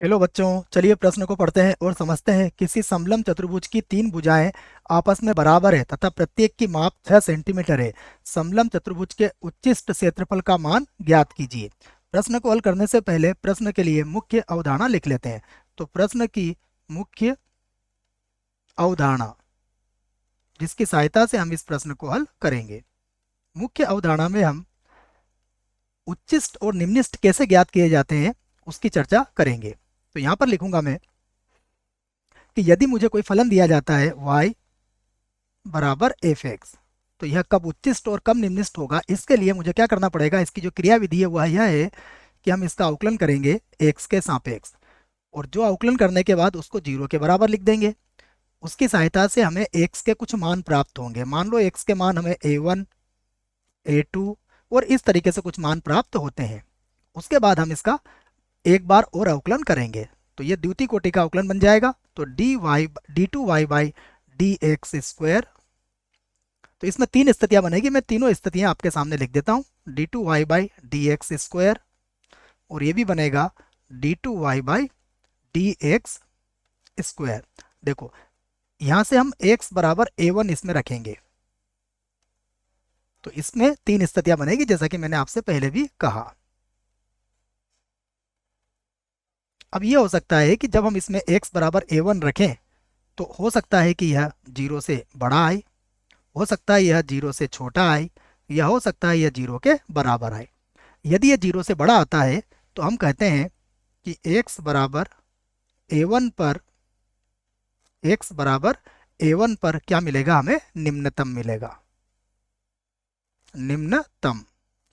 Hello बच्चों, चलिए प्रश्न को पढ़ते हैं और समझते हैं। किसी समलंब चतुर्भुज की तीन भुजाएं आपस में बराबर है तथा प्रत्येक की माप 6 सेंटीमीटर है। समलंब चतुर्भुज के उच्चिष्ट क्षेत्रफल का मान ज्ञात कीजिए। प्रश्न को हल करने से पहले प्रश्न के लिए मुख्य अवधारणा लिख लेते हैं। तो प्रश्न की मुख्य अवधारणा, जिसकी सहायता से हम इस प्रश्न को हल करेंगे। मुख्य अवधारणा में हम उच्चिष्ट और निम्निष्ट कैसे ज्ञात किए जाते हैं उसकी चर्चा करेंगे। तो यहाँ पर लिखूंगा मैं कि यदि मुझे कोई फलन दिया जाता है y बराबर एफ एक्स, तो यह कब उच्चिष्ट और कब निम्निष्ट होगा, इसके लिए मुझे क्या करना पड़ेगा। इसकी जो क्रिया विधि है वह यह है कि हम इसका अवकलन करेंगे x के सापेक्ष, और जो अवकलन करने के बाद उसको 0 के बराबर लिख देंगे। उसकी सहायता से हमें x के कुछ मान प्राप्त होंगे। मान लो x के मान हमें a1, a2 और इस तरीके से कुछ मान प्राप्त होते हैं। उसके बाद हम इसका एक बार और अवकलन करेंगे, तो ये द्वितीय कोटि का अवकलन बन जाएगा। तो dy by D x square. तो इसमें तीन स्थितियां बनेगी, मैं तीनों स्थितियां आपके सामने लिख देता हूं। d2y by D x square, और ये भी बनेगा d2y by D x square. देखो, यहां से हम x बराबर a1 इसमें रखेंगे, तो इसमें तीन स्थितियां बनेगी जैसा कि मैंने आपसे पहले भी कहा। अब यह हो सकता है कि जब हम इसमें x बराबर a1 रखें तो हो सकता है कि यह 0 से बड़ा आए, हो सकता है यह 0 से छोटा आए, या हो सकता है यह 0 के बराबर आए। यदि यह 0 से बड़ा आता है तो हम कहते हैं कि x बराबर a1 पर क्या मिलेगा, हमें निम्नतम मिलेगा। निम्नतम,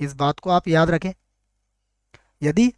इस बात को आप याद रखें। यदि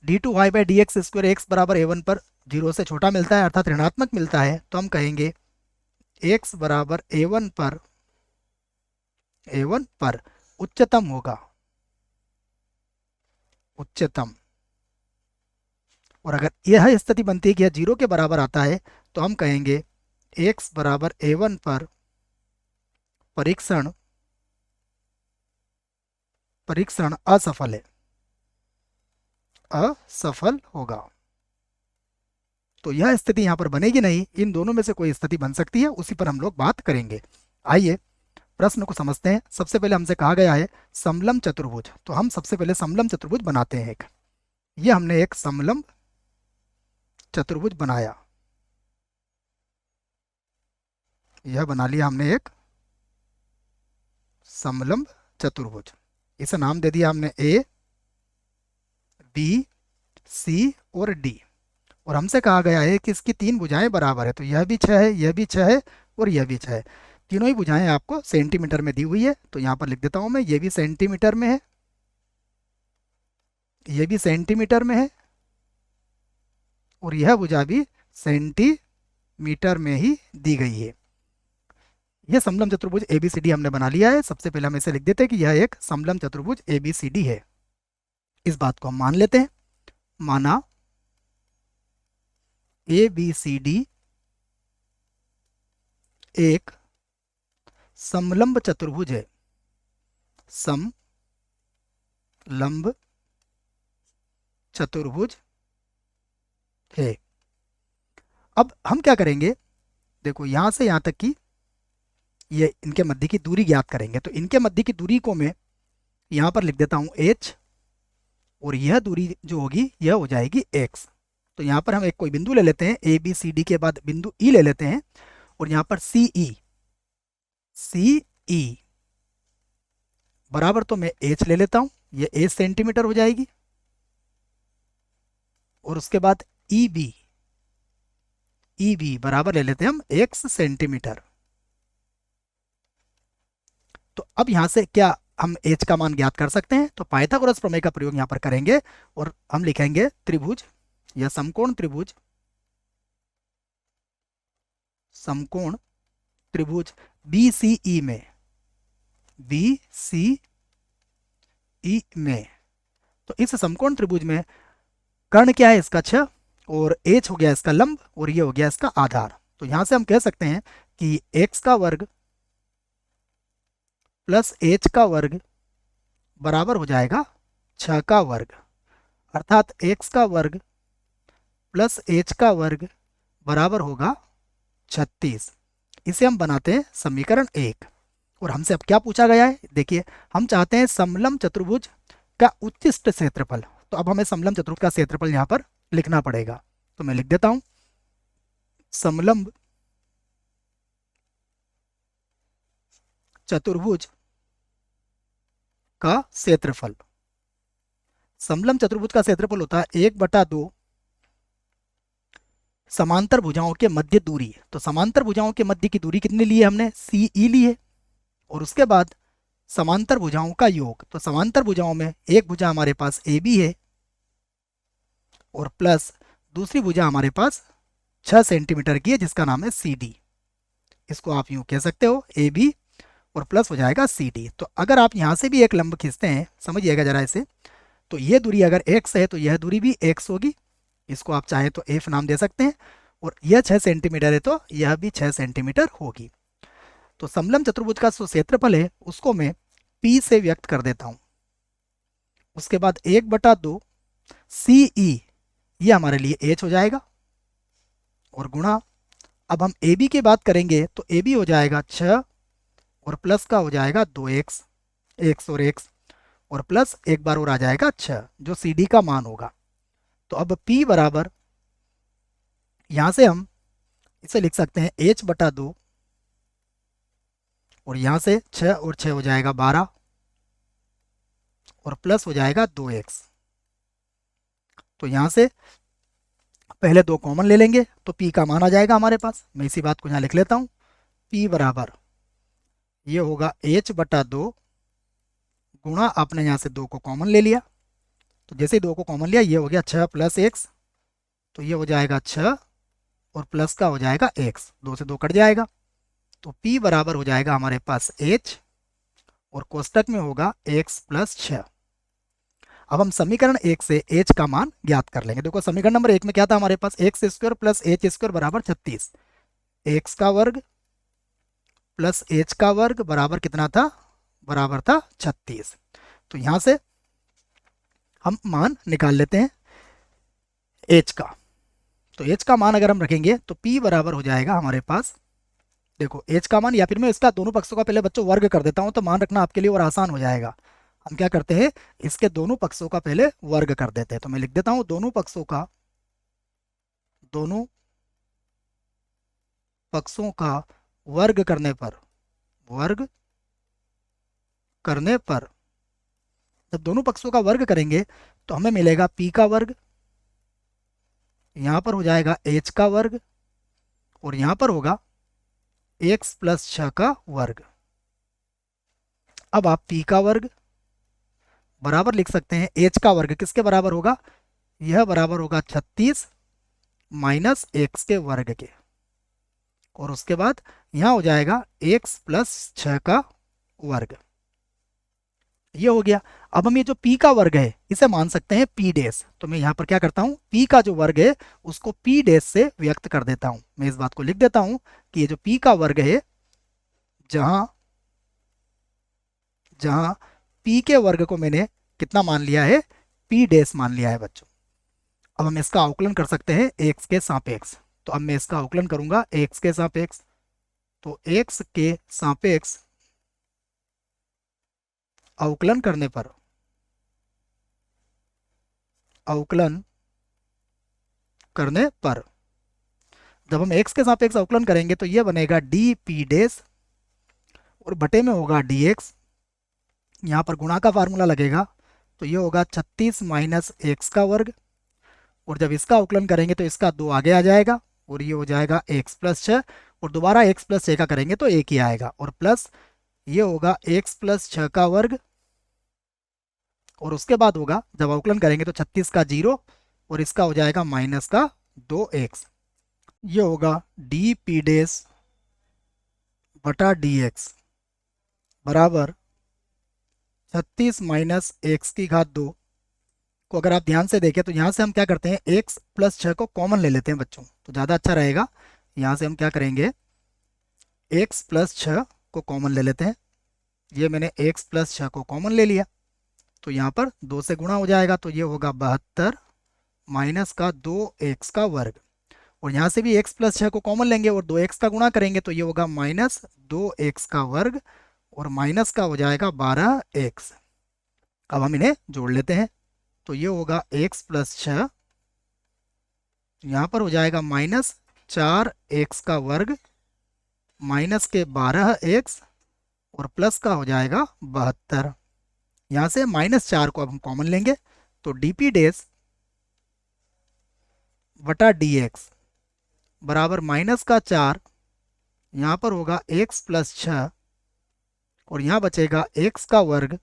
d2y by D x square x बराबर a1 पर 0 से छोटा मिलता है अर्थात ऋणात्मक मिलता है, तो हम कहेंगे x बराबर a1 पर उच्चतम होगा, उच्चतम। और अगर यह स्थिति बनती है कि यह 0 के बराबर आता है, तो हम कहेंगे x बराबर a1 पर परीक्षण परीक्षण असफल है, असफल होगा। तो यह स्थिति यहां पर बनेगी नहीं, इन दोनों में से कोई स्थिति बन सकती है, उसी पर हम लोग बात करेंगे। आइए प्रश्न को समझते हैं। सबसे पहले हमसे कहा गया है समलंब चतुर्भुज, तो हम सबसे पहले समलंब चतुर्भुज बनाते हैं। ये हमने एक समलंब चतुर्भुज बनाया, यह बना लिया हमने एक समलंब चतुर्भुज। इसे नाम दे दिया हमने ए, बी, सी और डी। और हमसे कहा गया है कि इसकी तीन भुजाएं बराबर है, तो यह भी 6 है, यह भी 6 है और यह भी 6 है। तीनों ही भुजाएं आपको सेंटीमीटर में दी हुई है, तो यहाँ पर लिख देता हूं मैं, ये भी सेंटीमीटर में है, ये भी सेंटीमीटर में है, और यह भुजा भी सेंटीमीटर में ही दी गई है। यह समलंब चतुर्भुज एबीसीडी हमने बना लिया है। सबसे पहले हम इसे लिख देते हैं कि यह एक समलंब चतुर्भुज एबीसीडी है। इस बात को हम मान लेते हैं। माना एबीसीडी एक समलंब चतुर्भुज है, समलंब चतुर्भुज है। अब हम क्या करेंगे, देखो यहां से यहां तक की ये इनके मध्य की दूरी ज्ञात करेंगे। तो इनके मध्य की दूरी को मैं यहां पर लिख देता हूं h, और यह दूरी जो होगी यह हो जाएगी x। तो यहां पर हम एक कोई बिंदु ले लेते हैं, ए बी सी डी के बाद बिंदु E ले लेते हैं, और यहां पर सी ई बराबर, तो मैं h ले लेता हूं, ये h सेंटीमीटर हो जाएगी। और उसके बाद ई बी बराबर ले लेते हैं हम x सेंटीमीटर। तो अब यहां से क्या हम h का मान ज्ञात कर सकते हैं, तो पाइथागोरस प्रमेय का प्रयोग यहां पर करेंगे, और हम लिखेंगे त्रिभुज या समकोण त्रिभुज BCE में, तो इस समकोण त्रिभुज में कर्ण क्या है, इसका 6, और h हो गया इसका लंब, और ये हो गया इसका आधार। तो यहां से हम कह सकते हैं कि x का वर्ग प्लस h का वर्ग बराबर हो जाएगा 6 का वर्ग, अर्थात x का वर्ग प्लस एच का वर्ग बराबर होगा 36। इसे हम बनाते हैं समीकरण 1। और हमसे अब क्या पूछा गया है, देखिए हम चाहते हैं समलंब चतुर्भुज का उच्चिष्ट क्षेत्रफल। तो अब हमें समलंब चतुर्भुज का क्षेत्रफल यहाँ पर लिखना पड़ेगा। तो मैं लिख देता हूं समलंब चतुर्भुज का क्षेत्रफल। समलंब चतुर्भुज का क्षेत्रफल होता है 1/2 समांतर भुजाओं के मध्य दूरी। तो समांतर भुजाओं के मध्य की दूरी कितनी ली है हमने, सी ई ली है। और उसके बाद समांतर भुजाओं का योग। तो समांतर भुजाओं में एक भुजा हमारे पास ए बी है और प्लस दूसरी भुजा हमारे पास 6 सेंटीमीटर की है जिसका नाम है सी डी। इसको आप यूं कह सकते हो ए बी और प्लस हो जाएगा सी डी। तो अगर आप यहां से भी एक लंब खींचते हैं, समझिएगा जरा इसे, तो ये दूरी अगर x है तो यह दूरी भी x होगी। इसको आप चाहे तो f नाम दे सकते हैं। और यह 6 सेंटीमीटर है तो यह भी 6 सेंटीमीटर होगी। तो समलंब चतुर्भुज का जो क्षेत्रफल है उसको मैं p से व्यक्त कर देता हूं। उसके बाद 1/2 सी ई, ये हमारे लिए h हो जाएगा। और गुणा, अब हम ए बी की बात करेंगे तो ए बी हो जाएगा 6 और प्लस का हो जाएगा 2x, x और x, और प्लस एक बार और आ जाएगा 6 जो सी डी का मान होगा। तो अब P बराबर, यहां से हम इसे लिख सकते हैं h/2 और यहां से 6 और 6 हो जाएगा 12 और प्लस हो जाएगा 2x। तो यहां से पहले दो कॉमन ले लेंगे तो P का मान आ जाएगा हमारे पास। मैं इसी बात को यहां लिख लेता हूं। P बराबर ये होगा h/2 गुणा, आपने यहां से 2 को कॉमन ले लिया तो जैसे ही 2 को कॉमन लिया ये हो गया 6 + x, तो ये हो जाएगा 6 और प्लस का हो जाएगा x, 2 से 2 कट जाएगा। तो P बराबर हो जाएगा हमारे पास h और कोष्टक में होगा x + 6। अब हम समीकरण 1 से h का मान ज्ञात कर लेंगे। देखो समीकरण नंबर 1 में क्या था हमारे पास, x² + h² बराबर 36। x का वर्ग प्लस h का वर्ग बराबर कितना था, बराबर था 36। तो यहां से हम मान निकाल लेते हैं h का। तो h का मान अगर हम रखेंगे तो P बराबर हो जाएगा हमारे पास, देखो h का मान, या फिर मैं इसका दोनों पक्षों का पहले बच्चों वर्ग कर देता हूं तो मान रखना आपके लिए और आसान हो जाएगा। हम क्या करते हैं, इसके दोनों पक्षों का पहले वर्ग कर देते हैं। तो मैं लिख देता हूं दोनों पक्षों का वर्ग करने पर जब दोनों पक्षों का वर्ग करेंगे तो हमें मिलेगा P का वर्ग, यहां पर हो जाएगा h का वर्ग और यहां पर होगा x + 6 का वर्ग। अब आप P का वर्ग बराबर लिख सकते हैं h का वर्ग किसके बराबर होगा, यह बराबर होगा 36 माइनस x के वर्ग के, और उसके बाद यहां हो जाएगा x + 6 का वर्ग। ये हो गया। अब हम ये जो p का वर्ग है इसे मान सकते हैं p डैश। तो मैं यहां पर क्या करता हूं, p का जो वर्ग है उसको p डैश से व्यक्त कर देता हूं। मैं इस बात को लिख देता हूं कि ये जो p का वर्ग है, जहां p के वर्ग को मैंने कितना मान लिया है, p डैश मान लिया है बच्चों। अब हम इसका अवकलन कर सकते हैं x के सापेक्ष। तो अब मैं इसका अवकलन करूंगा x के सापेक्ष। तो x के सापेक्ष अवकलन करने पर जब हम x के सापेक्ष अवकलन करेंगे तो यह बनेगा dp डैश और बटे में होगा dx। यहाँ पर गुणा का फार्मूला लगेगा तो ये होगा 36 माइनस x का वर्ग, और जब इसका अवकलन करेंगे तो इसका 2 आगे आ जाएगा और ये हो जाएगा x + 6, और दोबारा x + 6 का करेंगे तो 1 ही आएगा, और प्लस ये होगा x + 6 का वर्ग, और उसके बाद होगा जब अवकलन करेंगे तो 36 का 0 और इसका हो जाएगा माइनस का 2x। ये होगा dp डैश बटा dx बराबर 36 माइनस x की घात 2 को अगर आप ध्यान से देखें तो यहाँ से हम क्या करते हैं, x + 6 को कॉमन ले लेते हैं बच्चों, तो ज़्यादा अच्छा रहेगा। यहाँ से हम क्या करेंगे, x + 6 को कॉमन ले लेते हैं। ये मैंने x + 6 को कॉमन ले लिया तो यहाँ पर 2 से गुणा हो जाएगा तो ये होगा 72 माइनस का 2x का वर्ग, और यहाँ से भी x प्लस 6 को कॉमन लेंगे और 2x का गुणा करेंगे तो ये होगा माइनस 2x का वर्ग, और माइनस का हो जाएगा 12x। अब हम इन्हें जोड़ लेते हैं तो ये होगा x प्लस 6, यहाँ पर हो जाएगा माइनस 4x का वर्ग, माइनस के 12x, और प्लस का हो जाएगा 72। यहाँ से -4 को अब हम कॉमन लेंगे तो dp डेस बटा dx बराबर माइनस का 4, यहाँ पर होगा x प्लस 6, और यहाँ बचेगा x का वर्ग,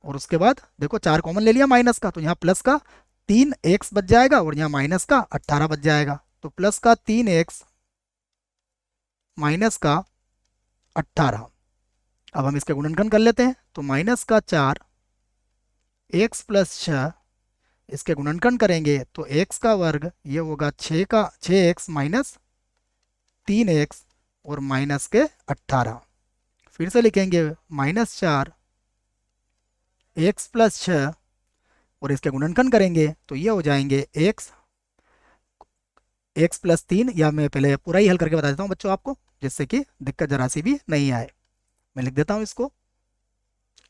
और उसके बाद देखो 4 कॉमन ले लिया माइनस का तो यहाँ प्लस का 3x बच जाएगा, और यहाँ माइनस का 18 बच जाएगा, तो प्लस का 3x माइनस का 18। अब हम इसके गुणनखंड कर लेते हैं तो माइनस का 4 x प्लस 6, इसके गुणनखंड करेंगे तो x का वर्ग ये होगा 6x माइनस 3x, और माइनस के 18। फिर से लिखेंगे -4 x प्लस 6, और इसके गुणनखंड करेंगे तो ये हो जाएंगे x प्लस 3, या मैं पहले पूरा ही हल करके बता देता हूँ बच्चों आपको, जिससे कि दिक्कत जरा सी भी नहीं आए। मैं लिख देता हूँ इसको,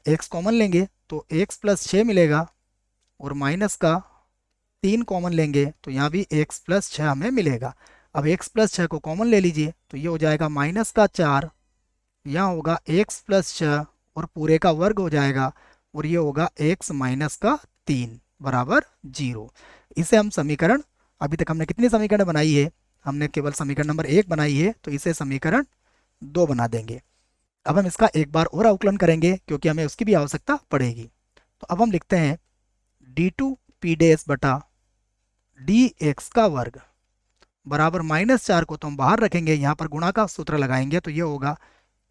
x कॉमन लेंगे तो x प्लस 6 मिलेगा, और माइनस का 3 कॉमन लेंगे तो यहाँ भी x प्लस 6 हमें मिलेगा। अब x प्लस 6 को कॉमन ले लीजिए तो ये हो जाएगा माइनस का 4, यहाँ होगा x प्लस 6, और पूरे का वर्ग हो जाएगा, और ये होगा x माइनस का 3 बराबर 0। इसे हम समीकरण, अभी तक हमने कितनी समीकरण बनाई है, हमने केवल समीकरण नंबर 1 बनाई है, तो इसे समीकरण 2 बना देंगे। अब हम इसका एक बार और अवकलन करेंगे क्योंकि हमें उसकी भी आवश्यकता पड़ेगी। तो अब हम लिखते हैं d2 p डेस बटा dx का वर्ग बराबर -4 को तो हम बाहर रखेंगे, यहाँ पर गुणा का सूत्र लगाएंगे तो ये होगा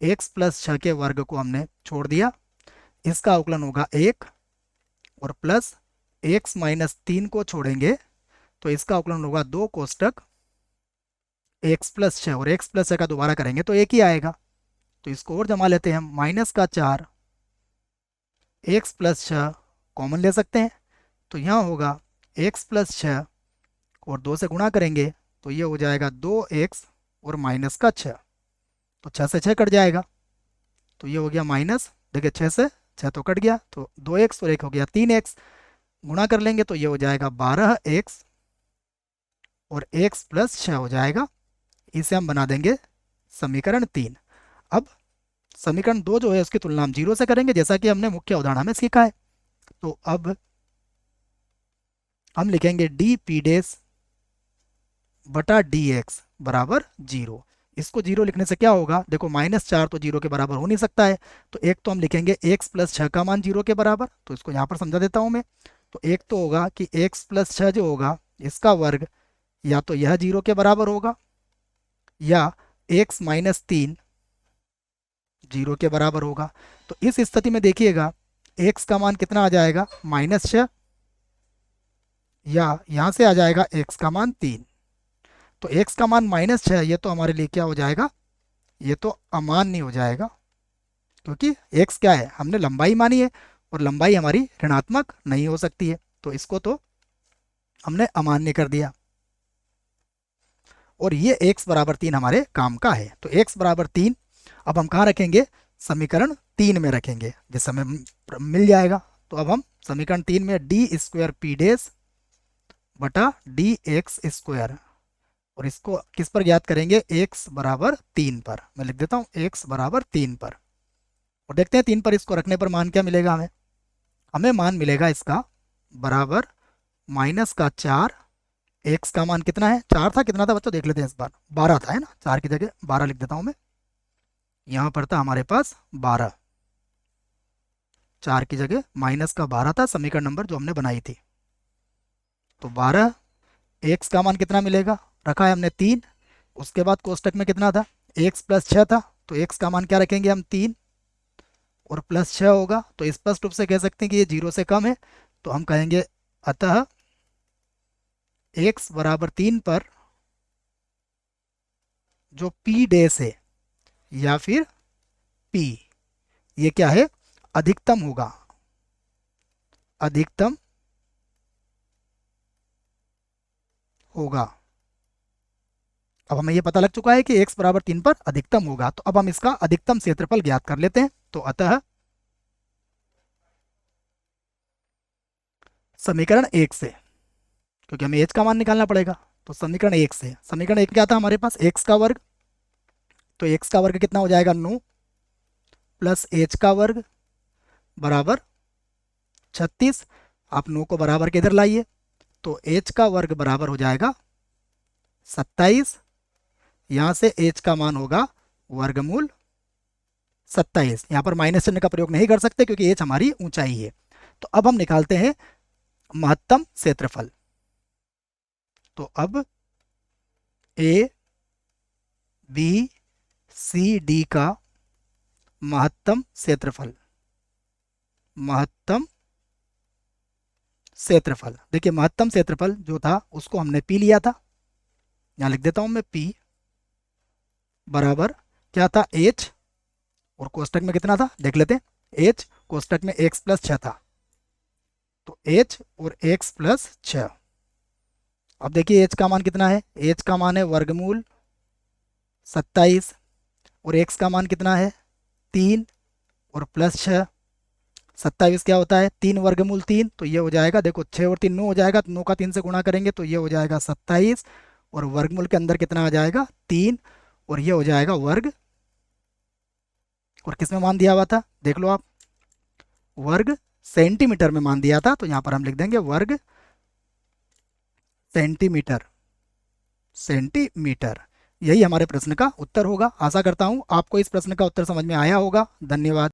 x प्लस 6 के वर्ग को हमने छोड़ दिया, इसका अवकलन होगा 1, और प्लस x माइनस 3 को छोड़ेंगे तो इसका अवकलन होगा 2 कोष्टक x प्लस 6, और x प्लस 6 का दोबारा करेंगे तो 1 ही आएगा, तो इसको और जमा लेते हैं हम, माइनस का 4 x प्लस 6 कॉमन ले सकते हैं तो यहाँ होगा x प्लस 6, और 2 से गुणा करेंगे तो ये हो जाएगा 2x, और माइनस का 6, तो 6 से 6 कट जाएगा तो ये हो गया माइनस, देखिए 6 से 6 तो कट गया, तो 2x और 1 हो गया 3x, गुणा कर लेंगे तो ये हो जाएगा 12x, और x प्लस 6 हो जाएगा। इसे हम बना देंगे समीकरण 3। अब समीकरण 2 जो है उसकी तुलना हम 0 से करेंगे, जैसा कि हमने मुख्य उदाहरण में सीखा है। तो अब हम लिखेंगे डी पी डेस बटा dx बराबर 0। इसको 0 लिखने से क्या होगा, देखो -4 तो 0 के बराबर हो नहीं सकता है, तो एक तो हम लिखेंगे x प्लस 6 का मान 0 के बराबर, तो इसको यहाँ पर समझा देता हूँ मैं। तो एक तो होगा कि x प्लस 6 जो होगा इसका वर्ग या तो यह 0 के बराबर होगा, या x माइनस 3 0 के बराबर होगा। तो इस स्थिति में देखिएगा x का मान कितना आ जाएगा, -6, या यहाँ से आ जाएगा x का मान 3। तो x का मान -6, ये तो हमारे लिए क्या हो जाएगा, ये तो अमान्य हो जाएगा, क्योंकि x क्या है, हमने लंबाई मानी है, और लंबाई हमारी ऋणात्मक नहीं हो सकती है, तो इसको तो हमने अमान्य कर दिया। और ये x बराबर 3 हमारे काम का है, तो x बराबर 3 अब हम कहाँ रखेंगे, समीकरण 3 में रखेंगे, जिस हमें मिल जाएगा। तो अब हम समीकरण 3 में डी स्क्वायर पी डेस बटा डी एक्स स्क्वायर, और इसको किस पर ज्ञात करेंगे, x बराबर 3 पर। मैं लिख देता हूँ x बराबर 3 पर, और देखते हैं 3 पर इसको रखने पर मान क्या मिलेगा हमें। हमें मान मिलेगा इसका बराबर माइनस का 4, x का मान कितना है, 4 था, कितना था बच्चों देख लेते हैं इस बार, 12 था, है ना, 4 की जगह 12 लिख देता हूँ मैं, यहाँ पर था हमारे पास 12, 4 की जगह माइनस का 12 था समीकरण नंबर जो हमने बनाई थी। तो 12, x का मान कितना मिलेगा, रखा है हमने 3, उसके बाद कोष्टक में कितना था, x प्लस 6 था, तो x का मान क्या रखेंगे हम 3, और प्लस 6 होगा, तो स्पष्ट रूप से कह सकते हैं कि ये 0 से कम है, तो हम कहेंगे अतः x बराबर 3 पर जो p डेस है या फिर p, ये क्या है, अधिकतम होगा, अधिकतम होगा। अब हमें यह पता लग चुका है कि x बराबर 3 पर अधिकतम होगा, तो अब हम इसका अधिकतम क्षेत्रफल ज्ञात कर लेते हैं। तो अतः समीकरण 1 से, क्योंकि हमें h का मान निकालना पड़ेगा, तो समीकरण 1 से, समीकरण 1 क्या था हमारे पास, x का वर्ग, तो x का वर्ग कितना हो जाएगा 9 प्लस h का वर्ग बराबर 36। आप 9 को बराबर के इधर लाइए, तो h का वर्ग बराबर हो जाएगा 27। यहाँ से h का मान होगा वर्गमूल 27। यहाँ पर माइनस चिन्ह का प्रयोग नहीं कर सकते क्योंकि h हमारी ऊंचाई है। तो अब हम निकालते हैं महत्तम क्षेत्रफल। तो अब ए बी सी डी का महत्तम क्षेत्रफल, महत्तम क्षेत्रफल, देखिए महत्तम क्षेत्रफल जो था उसको हमने पी लिया था, यहाँ लिख देता हूं मैं पी बराबर क्या था h, और कोष्टक में कितना था देख लेते हैं, h कोष्टक में x प्लस 6 था, तो h और x प्लस 6। अब देखिए h का मान कितना है, h का मान है वर्गमूल 27 और x का मान कितना है 3 और प्लस 6। 27 क्या होता है 3 वर्गमूल 3, तो ये हो जाएगा, देखो 6 और 3 9 हो जाएगा, तो 9 का 3 से गुणा करेंगे तो ये हो जाएगा 27, और वर्गमूल के अंदर कितना आ जाएगा 3, और ये हो जाएगा वर्ग, और किस में मान दिया हुआ था देख लो आप, वर्ग सेंटीमीटर में मान दिया था, तो यहाँ पर हम लिख देंगे वर्ग सेंटीमीटर, सेंटीमीटर। यही हमारे प्रश्न का उत्तर होगा। आशा करता हूँ आपको इस प्रश्न का उत्तर समझ में आया होगा। धन्यवाद।